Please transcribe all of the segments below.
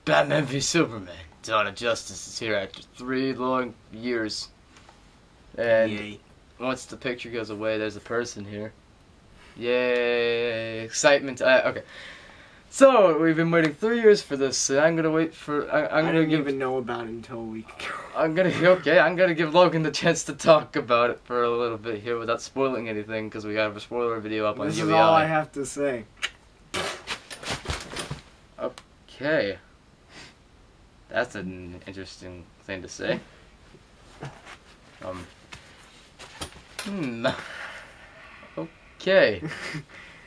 Batman v Superman. Dawn of Justice is here after 3 long years. And Yay. once the picture goes away, there's a person here. Yay! Excitement. Okay. So, we've been waiting 3 years for this, and I'm gonna wait for... I didn't even know about it until a week ago. I'm gonna give Logan the chance to talk about it for a little bit here without spoiling anything, because we got a spoiler video up on UEI. This is all I have to say. Okay. That's an interesting thing to say. Okay.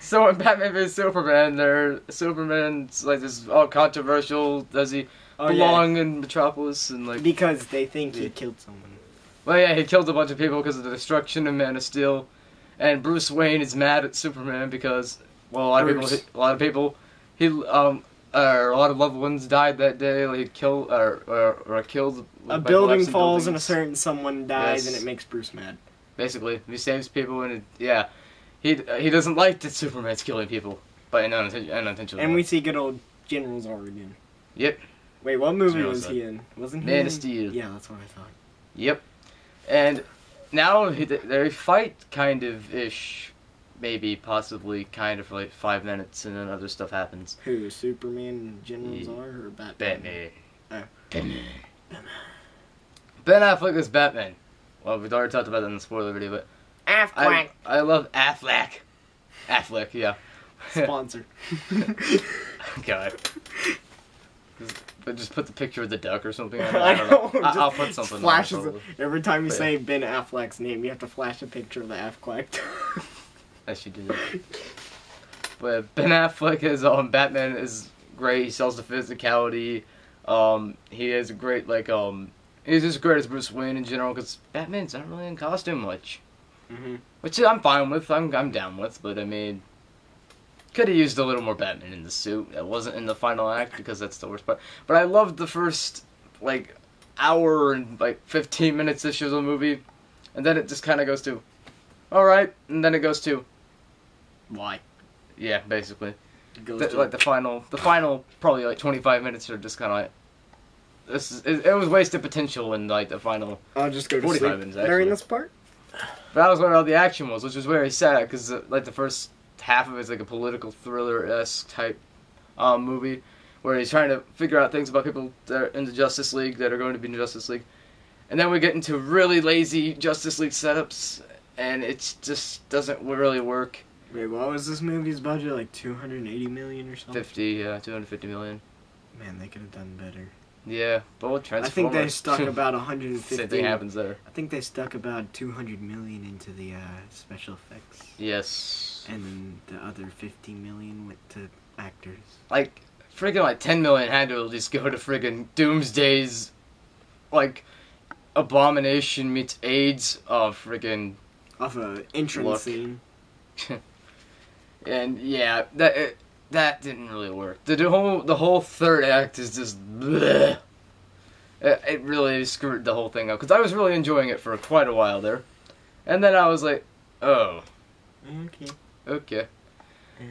So in Batman v Superman, Superman's like this all controversial. Does he belong in Metropolis? And like because they think he killed someone. Well, yeah, he killed a bunch of people because of the destruction of Man of Steel, and Bruce Wayne is mad at Superman because a lot of people, a lot of loved ones died that day. Like he killed or killed. A building falls and a certain someone dies, and it makes Bruce mad. Basically, he saves people, and he doesn't like that Superman's killing people, but unintentionally. And we see good old General Zod again. Yep. Wait, what movie was he in? Wasn't he Man of Steel. Yeah, that's what I thought. Yep. And now they fight kind of ish, maybe possibly kind of for like 5 minutes, and then other stuff happens. Who? Superman, General Zod, or Batman? Batman. Oh. Batman. Ben Affleck is Batman. Well, we've already talked about that in the spoiler video, but Affleck. I love Affleck. Affleck, yeah. Sponsor. God. But just put the picture of the duck or something. I don't know. I'll put something. Flashes every time you say Ben Affleck's name, you have to flash a picture of the Affleck. I should do that. But Ben Affleck is Batman is great. He sells the physicality. He is a great he's just great as Bruce Wayne in general because Batman's not really in costume much. Which I'm fine with. I'm down with. But I mean, could have used a little more Batman in the suit. That wasn't in the final act because that's the worst part. But I loved the first hour and 15 minutes ish of the movie, and then it just kind of goes to, all right, and then it goes to, why? Yeah, basically. It goes the final probably 25 minutes are just kind of like. It was wasted potential in the final. I'll just go to 45 sleep minutes actually. during this part. But that was where all the action was, which was very sad because the first half of it's like a political thriller-esque type movie where he's trying to figure out things about people that are in the Justice League that are going to be in the Justice League, and then we get into really lazy Justice League setups, and it just doesn't really work. Wait, what was this movie's budget? Like 280 million or something? 250 million. Man, they could have done better. Yeah, but with Transformers, I think they stuck about 150. Same thing happens there. I think they stuck about 200 million into the special effects. Yes. And the other 50 million went to actors. Freaking 10 million had to at least go to friggin' Doomsday's, Abomination meets AIDS friggin' off a entrance scene. And yeah, that didn't really work. The whole third act is just bleh. It really screwed the whole thing up because I was really enjoying it for quite a while there, and then I was like, oh, okay.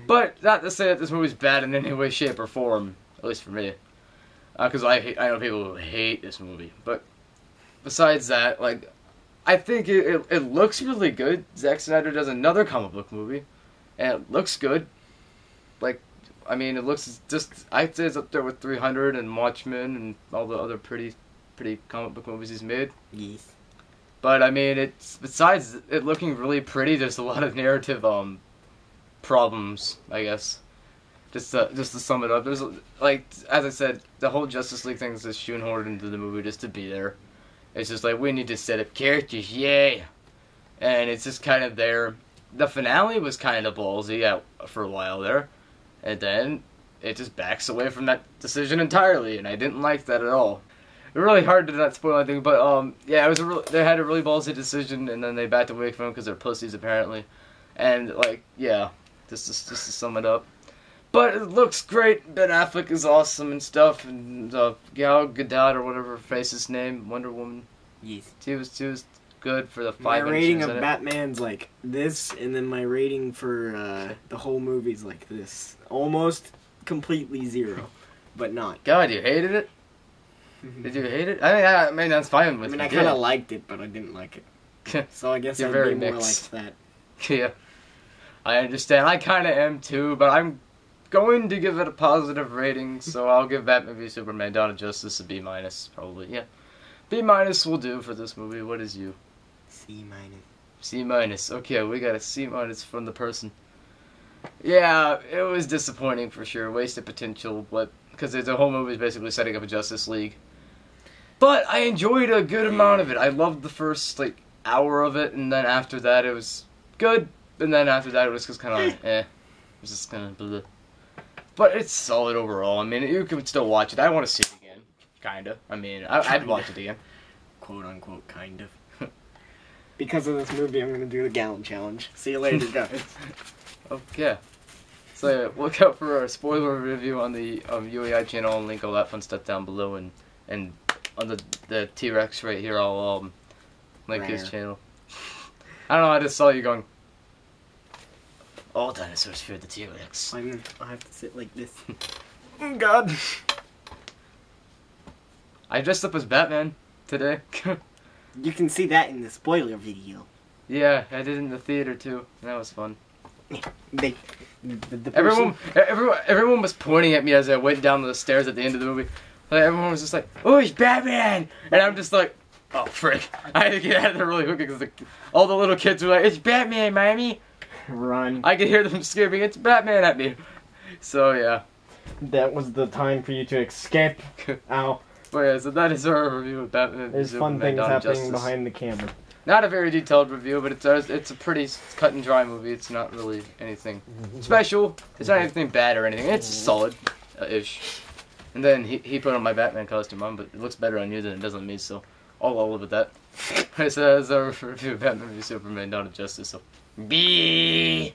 But not to say that this movie's bad in any way, shape, or form, at least for me, because I know people who hate this movie. But besides that, I think it looks really good. Zack Snyder does another comic book movie, and it looks good. It looks I'd say it's up there with 300 and Watchmen and all the other pretty comic book movies he's made. Yes. But it's besides it looking really pretty, there's a lot of narrative problems, I guess. Just to sum it up, there's as I said, the whole Justice League thing is just shoehorned into the movie just to be there. It's just we need to set up characters, yay, and it's just kind of there. The finale was kind of ballsy for a while there. And then it just backs away from that decision entirely, and I didn't like that at all. It's really hard to not spoil anything, but yeah, they had a really ballsy decision, and then they backed away from it because they're pussies apparently, and yeah, just to sum it up. But it looks great. Ben Affleck is awesome and stuff, and Gal Gadot or whatever her face's name, Wonder Woman. Yes, she was good for the 5 minutes. My rating of in Batman's this, and then my rating for the whole movie's this. Almost completely 0. but not. God, you hated it? Did you hate it? I mean that's fine with me. I kind of liked it, but I didn't like it. So I guess You're I'd very be more mixed. like that. Yeah. I understand. I kind of am too, but I'm going to give it a positive rating, so I'll give Batman v Superman Dawn of Justice a B-, probably. Yeah. B- will do for this movie. What is you? C-. C-. Okay, we got a C- from the person. Yeah, it was disappointing for sure. Wasted potential, but because the whole movie is basically setting up a Justice League. But I enjoyed a good amount of it. I loved the first hour of it, and then after that it was good. And then after that it was just kind of eh. It was just kind of blah. But it's solid overall. I mean, you can still watch it. I want to see it again. Kinda. I mean, I'd watch it again. Quote unquote, kind of. Because of this movie, I'm gonna do the gallon challenge. See you later, guys. Okay. So look out for our spoiler review on the UAI channel. I'll link all that fun stuff down below, and on the T-Rex right here, I'll link his channel. I don't know. I just saw you going. All dinosaurs fear the T-Rex. I have to sit like this. Oh God. I dressed up as Batman today. You can see that in the spoiler video. Yeah, I did it in the theater too. That was fun. The person... Everyone was pointing at me as I went down the stairs at the end of the movie. Like, everyone was just like, "Oh, it's Batman!" And I'm just like, "Oh, frick!" I had to get out of there really quick because all the little kids were like, "It's Batman, Miami!" Run. I could hear them screaming, "It's Batman!" at me. So yeah. That was the time for you to escape. Ow. But yeah, so that is our review of Batman. There's fun things happening behind the camera. Not a very detailed review, but it's a pretty cut and dry movie. It's not really anything special. It's not anything bad or anything. It's solid-ish. And then he put on my Batman costume on, but it looks better on you than it does on me, so I'll live with that. So that's our review of Batman v Superman Dawn of Justice. So, B.